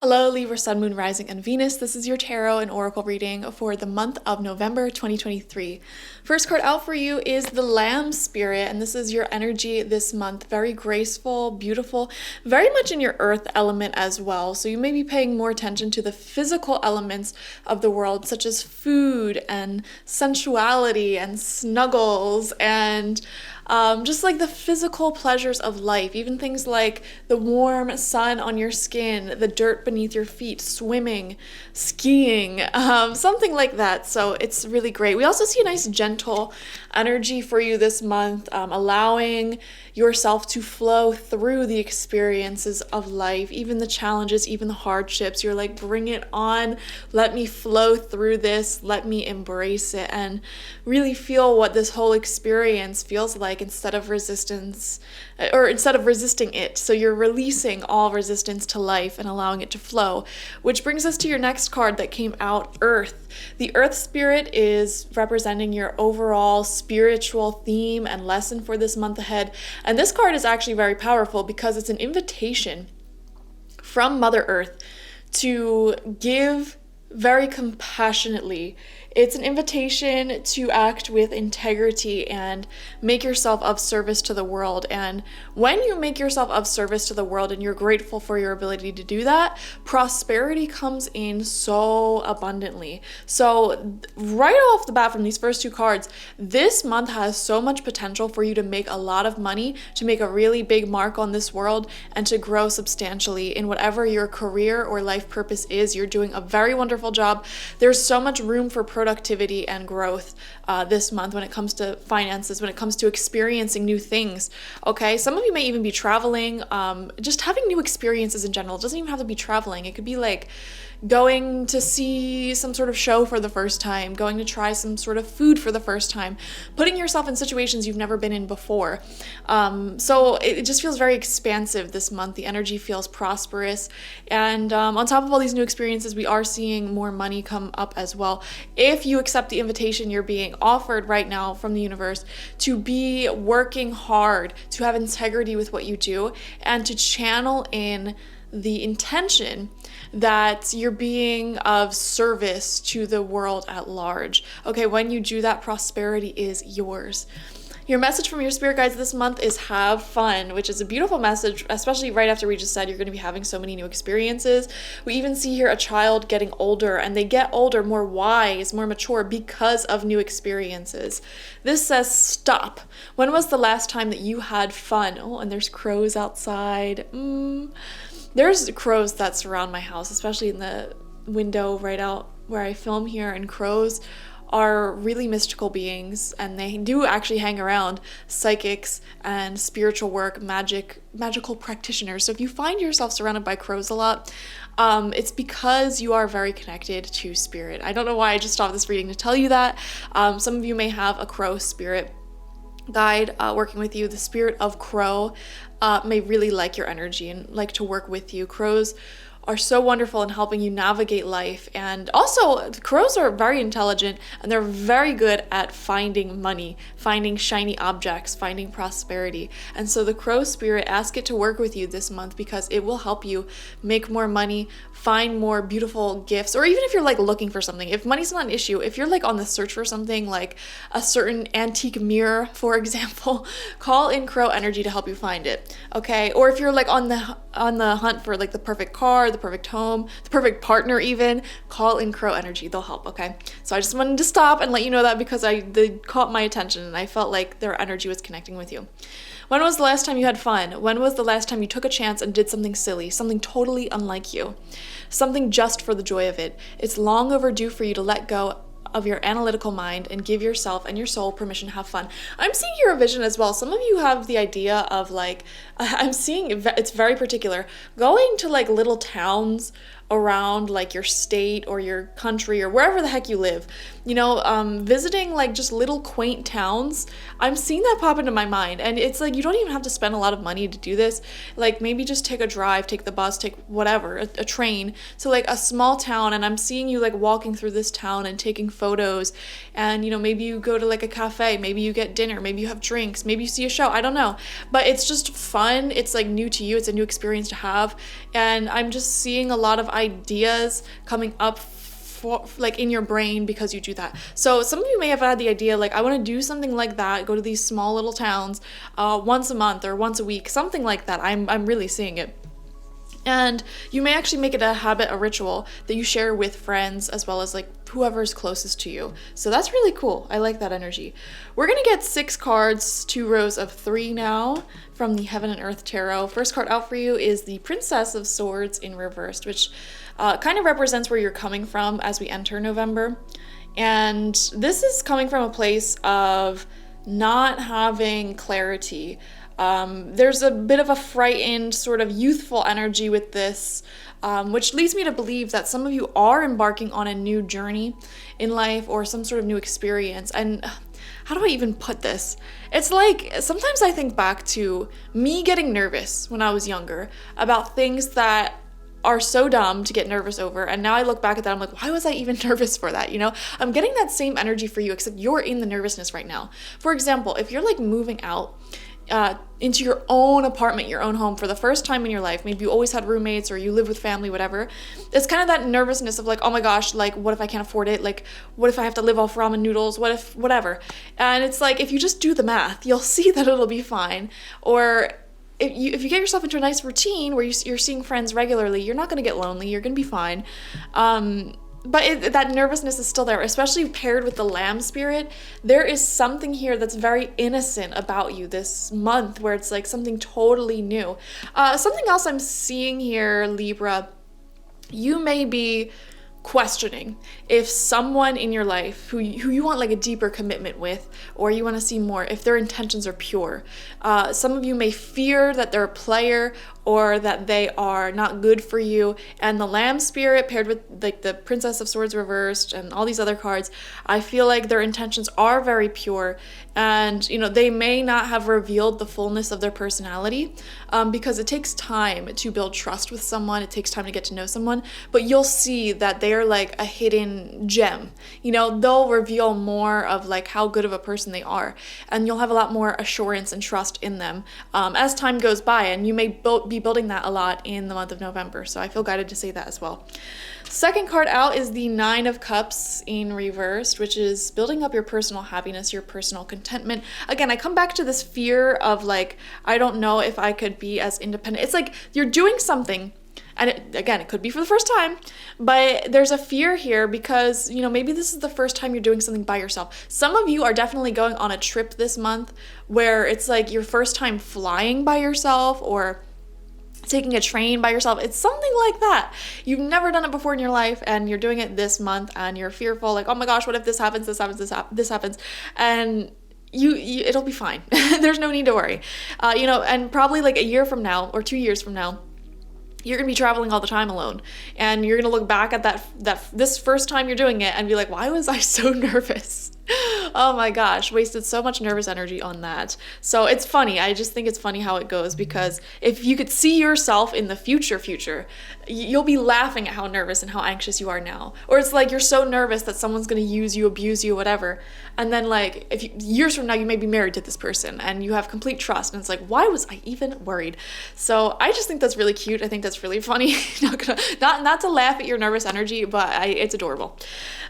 Hello, Libra, Sun, Moon, Rising, and Venus. This is your tarot and oracle reading for the month of November 2023. First card out for you is the Lamb Spirit, and this is your energy this month. Very graceful, beautiful, very much in your earth element as well. So you may be paying more attention to the physical elements of the world, such as food and sensuality and snuggles and just like the physical pleasures of life, even things like the warm sun on your skin, the dirt beneath your feet, swimming, skiing, something like that. So it's really great. We also see a nice gentle energy for you this month, allowing yourself to flow through the experiences of life, even the challenges, even the hardships. You're like, bring it on. Let me flow through this. Let me embrace it and really feel what this whole experience feels like instead of resisting it. So you're releasing all resistance to life and allowing it to flow, which brings us to your next card that came out, Earth. The Earth Spirit is representing your overall spiritual theme and lesson for this month ahead. And this card is actually very powerful because it's an invitation from Mother Earth to give very compassionately. It's an invitation to act with integrity and make yourself of service to the world. And when you make yourself of service to the world and you're grateful for your ability to do that, prosperity comes in so abundantly. So right off the bat from these first two cards, this month has so much potential for you to make a lot of money, to make a really big mark on this world, and to grow substantially in whatever your career or life purpose is. You're doing a very wonderful job. There's so much room for productivity and growth this month when it comes to finances, when it comes to experiencing new things. Okay, some of you may even be traveling, just having new experiences in general. It doesn't even have to be traveling. It could be like going to see some sort of show for the first time, going to try some sort of food for the first time, putting yourself in situations you've never been in before. So it just feels very expansive this month. The energy feels prosperous. And on top of all these new experiences, we are seeing more money come up as well. If you accept the invitation you're being offered right now from the universe to be working hard, to have integrity with what you do, and to channel in the intention that you're being of service to the world at large. Okay, when you do that, prosperity is yours. Your message from your spirit guides this month is have fun, which is a beautiful message, especially right after we just said you're going to be having so many new experiences. We even see here a child getting older, and they get older, more wise, more mature because of new experiences. This says stop. When was the last time that you had fun? Oh, and there's crows outside. There's crows that surround my house, especially in the window right out where I film here, and crows are really mystical beings, and they do actually hang around psychics and spiritual work, magical practitioners. So if you find yourself surrounded by crows a lot, it's because you are very connected to spirit. I don't know why I just stopped this reading to tell you that. Some of you may have a crow spirit guide working with you. The spirit of crow may really like your energy and like to work with you. Crows are so wonderful in helping you navigate life. And also, crows are very intelligent, and they're very good at finding money, finding shiny objects, finding prosperity. And so the crow spirit, ask it to work with you this month because it will help you make more money, find more beautiful gifts, or even if you're like looking for something, if money's not an issue, if you're like on the search for something like a certain antique mirror, for example, call in crow energy to help you find it. Okay, or if you're like on the hunt for like the perfect car, the perfect home, the perfect partner even, call in crow energy. They'll help. Okay, so I just wanted to stop and let you know that because they caught my attention and I felt like their energy was connecting with you. When was the last time you had fun? When was the last time you took a chance and did something silly, something totally unlike you, something just for the joy of it? It's long overdue for you to let go of your analytical mind and give yourself and your soul permission to have fun. I'm seeing your vision as well. Some of you have the idea of like, I'm seeing it's very particular, going to like little towns around like your state or your country or wherever the heck you live. visiting like just little quaint towns. I'm seeing that pop into my mind, and it's like you don't even have to spend a lot of money to do this. Like maybe just take a drive, take the bus, take whatever, a train to like a small town, and I'm seeing you like walking through this town and taking photos, and maybe you go to like a cafe, maybe you get dinner, maybe you have drinks, maybe you see a show, I don't know, but it's just fun. It's like new to you, it's a new experience to have, and I'm just seeing a lot of ideas coming up for, like in your brain because you do that. So some of you may have had the idea like, I want to do something like that, go to these small little towns once a month or once a week, something like that. I'm really seeing it. And you may actually make it a habit, a ritual that you share with friends as well as like whoever's closest to you. So that's really cool. I like that energy. We're going to get 6 cards, 2 rows of 3 now from the Heaven and Earth Tarot. First card out for you is the Princess of Swords in reversed, which kind of represents where you're coming from as we enter November. And this is coming from a place of not having clarity. There's a bit of a frightened, sort of youthful energy with this, which leads me to believe that some of you are embarking on a new journey in life or some sort of new experience. And how do I even put this? It's like sometimes I think back to me getting nervous when I was younger about things that are so dumb to get nervous over, and now I look back at that, I'm like, why was I even nervous for that? I'm getting that same energy for you, except you're in the nervousness right now. For example, if you're like moving out into your own apartment, your own home for the first time in your life, maybe you always had roommates or you live with family, whatever, it's kind of that nervousness of like, oh my gosh, like what if I can't afford it? Like what if I have to live off ramen noodles? What if whatever? And it's like, if you just do the math, you'll see that it'll be fine. Or if you get yourself into a nice routine where you're seeing friends regularly, you're not going to get lonely, you're going to be fine. But that nervousness is still there, especially paired with the Lamb spirit. There is something here that's very innocent about you this month, where it's like something totally new. Something else I'm seeing here, Libra, you may be questioning if someone in your life who you want like a deeper commitment with, or you want to see more, if their intentions are pure. Some of you may fear that they're a player or that they are not good for you, and the Lamb spirit paired with like the Princess of Swords reversed and all these other cards, I feel like their intentions are very pure, and they may not have revealed the fullness of their personality, because it takes time to build trust with someone, it takes time to get to know someone, but you'll see that they're like a hidden gem. They'll reveal more of like how good of a person they are, and you'll have a lot more assurance and trust in them as time goes by, and you may be building that a lot in the month of November. So I feel guided to say that as well. Second card out is the 9 of Cups in reversed, which is building up your personal happiness, your personal contentment. Again, I come back to this fear of like, I don't know if I could be as independent. It's like you're doing something, and it could be for the first time, but there's a fear here because, maybe this is the first time you're doing something by yourself. Some of you are definitely going on a trip this month where it's like your first time flying by yourself or taking a train by yourself. It's something like that. You've never done it before in your life, and you're doing it this month, and you're fearful, like, oh my gosh, what if this happens, this happens, and it'll be fine. There's no need to worry. And probably like a year from now or 2 years from now, you're going to be traveling all the time alone, and you're going to look back at this first time you're doing it and be like, why was I so nervous? Oh my gosh, wasted so much nervous energy on that. So it's funny. I just think it's funny how it goes, because if you could see yourself in the future, you'll be laughing at how nervous and how anxious you are now. Or it's like you're so nervous that someone's going to use you, abuse you, whatever. And then like years from now, you may be married to this person and you have complete trust. And it's like, why was I even worried? So I just think that's really cute. I think that's really funny. not to laugh at your nervous energy, but it's adorable.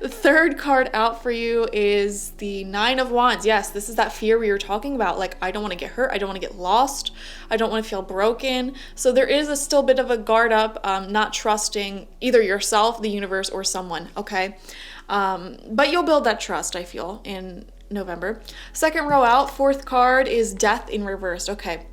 The third card out for you is the 9 of Wands. Yes, this is that fear we were talking about. Like, I don't want to get hurt. I don't want to get lost. I don't want to feel broken. So there is a still bit of a guard up, not trusting either yourself, the universe, or someone, okay? But you'll build that trust, I feel, in November. Second row out, fourth card is Death in reversed. Okay.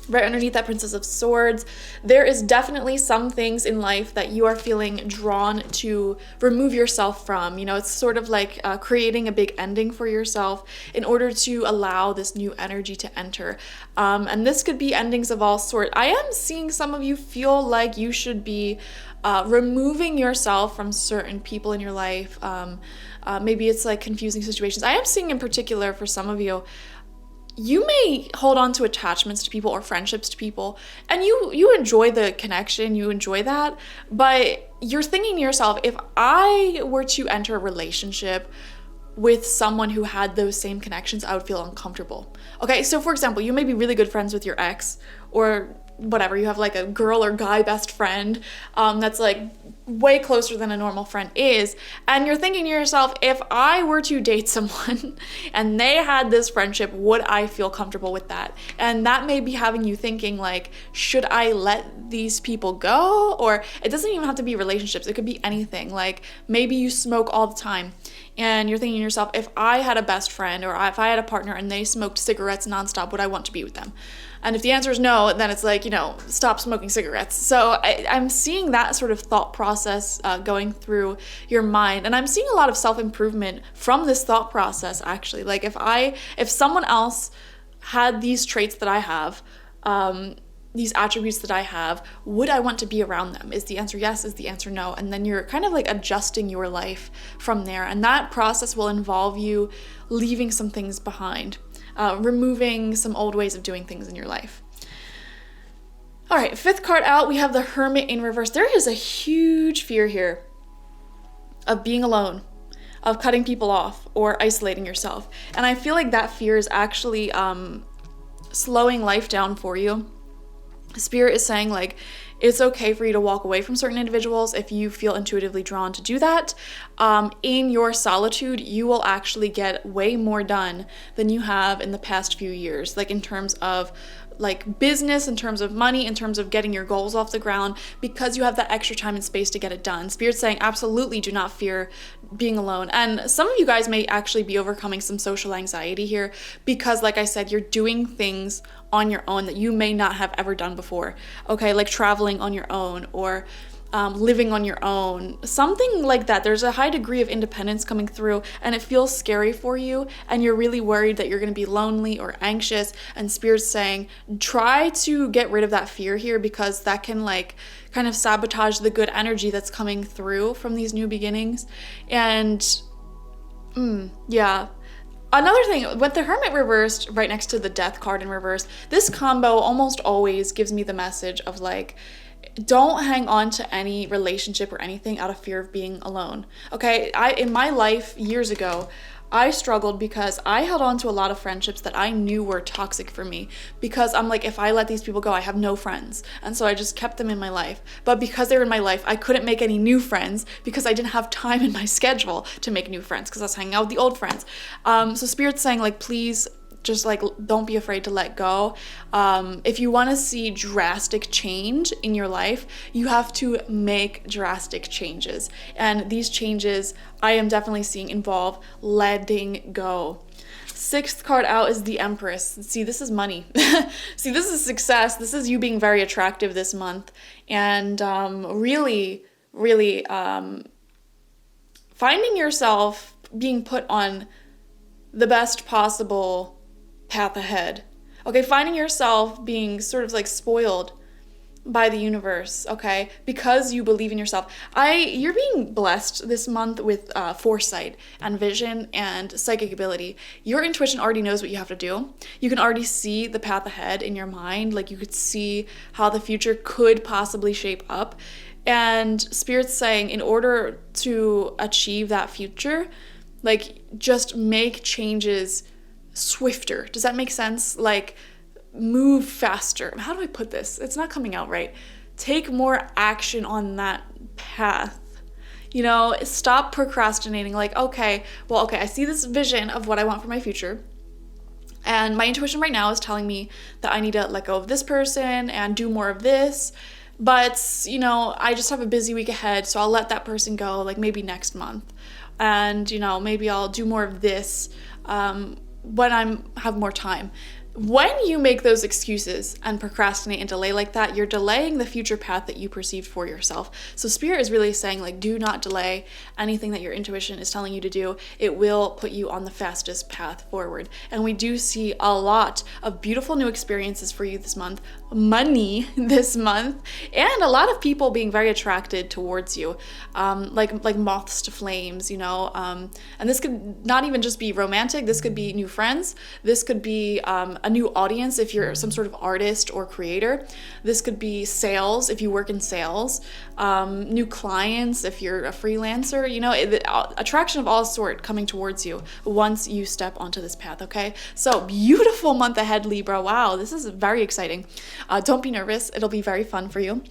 Right underneath that Princess of Swords, there is definitely some things in life that you are feeling drawn to remove yourself from. It's sort of like creating a big ending for yourself in order to allow this new energy to enter. And this could be endings of all sorts. I am seeing some of you feel like you should be removing yourself from certain people in your life. Maybe it's like confusing situations. I am seeing in particular for some of you, you may hold on to attachments to people or friendships to people, and you enjoy the connection, you enjoy that, but you're thinking to yourself, if I were to enter a relationship with someone who had those same connections, I would feel uncomfortable. Okay, so for example, you may be really good friends with your ex, or whatever, you have like a girl or guy best friend that's like way closer than a normal friend is, and you're thinking to yourself, if I were to date someone and they had this friendship, would I feel comfortable with that? And that may be having you thinking like, should I let these people go? Or it doesn't even have to be relationships, it could be anything. Like maybe you smoke all the time and you're thinking to yourself, if I had a best friend or if I had a partner and they smoked cigarettes nonstop, would I want to be with them? And if the answer is no, then it's like, stop smoking cigarettes. So I'm seeing that sort of thought process going through your mind. And I'm seeing a lot of self-improvement from this thought process, actually. Like if someone else had these traits that I have, these attributes that I have, would I want to be around them? Is the answer yes? Is the answer no? And then you're kind of like adjusting your life from there. And that process will involve you leaving some things behind. Removing some old ways of doing things in your life. All right, 5th card out, we have the Hermit in reverse. There is a huge fear here of being alone, of cutting people off or isolating yourself. And I feel like that fear is actually slowing life down for you. Spirit is saying like, it's okay for you to walk away from certain individuals if you feel intuitively drawn to do that. In your solitude, you will actually get way more done than you have in the past few years, like in terms of like business, in terms of money, in terms of getting your goals off the ground, because you have that extra time and space to get it done. Spirit's saying absolutely do not fear being alone. And some of you guys may actually be overcoming some social anxiety here because, like I said, you're doing things on your own that you may not have ever done before. Okay, like traveling on your own or living on your own, something like that. There's a high degree of independence coming through and it feels scary for you and you're really worried that you're going to be lonely or anxious, and Spirit's saying try to get rid of that fear here because that can like kind of sabotage the good energy that's coming through from these new beginnings. And yeah. Another thing, with the Hermit reversed right next to the Death card in reverse, this combo almost always gives me the message of like, don't hang on to any relationship or anything out of fear of being alone. Okay, in my life years ago, I struggled because I held on to a lot of friendships that I knew were toxic for me because I'm like, if I let these people go, I have no friends. And so I just kept them in my life. But because they were in my life, I couldn't make any new friends because I didn't have time in my schedule to make new friends because I was hanging out with the old friends. So Spirit's saying like, please, just like, don't be afraid to let go. If you want to see drastic change in your life, you have to make drastic changes. And these changes I am definitely seeing involve letting go. 6th card out is the Empress. See, this is money. See, this is success. This is you being very attractive this month. And really finding yourself being put on the best possible path ahead. Okay, finding yourself being sort of like spoiled by the universe, okay, because you believe in yourself. You're being blessed this month with foresight and vision and psychic ability. Your intuition already knows what you have to do. You can already see the path ahead in your mind, like you could see how the future could possibly shape up. And Spirit's saying in order to achieve that future, like just make changes swifter. Does that make sense? Like move faster. How do I put this? It's not coming out right. Take more action on that path. Stop procrastinating. Like, okay, I see this vision of what I want for my future. And my intuition right now is telling me that I need to let go of this person and do more of this. But, I just have a busy week ahead, so I'll let that person go, like maybe next month. And, maybe I'll do more of this when I have more time. when you make those excuses and procrastinate and delay like that, you're delaying the future path that you perceived for yourself. So Spirit is really saying, like, do not delay anything that your intuition is telling you to do. It will put you on the fastest path forward. And we do see a lot of beautiful new experiences for you this month, money this month, and a lot of people being very attracted towards you, like moths to flames, you know. And this could not even just be romantic. This could be new friends. This could be a new audience if you're some sort of artist or creator. This could be sales if you work in sales, new clients if you're a freelancer, you know, attraction of all sort coming towards you once you step onto this path, okay? So beautiful month ahead, Libra. Wow, this is very exciting. Don't be nervous. It'll be very fun for you.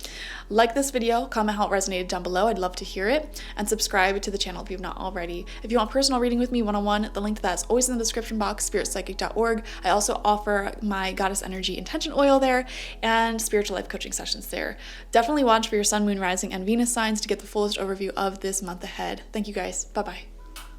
Like this video, comment how it resonated down below. I'd love to hear it. And subscribe to the channel if you've not already. If you want personal reading with me one-on-one, the link to that is always in the description box, spiritpsychic.org. I also offer my Goddess Energy Intention Oil there and spiritual life coaching sessions there. Definitely watch for your sun, moon, rising, and Venus signs to get the fullest overview of this month ahead. Thank you guys. Bye-bye.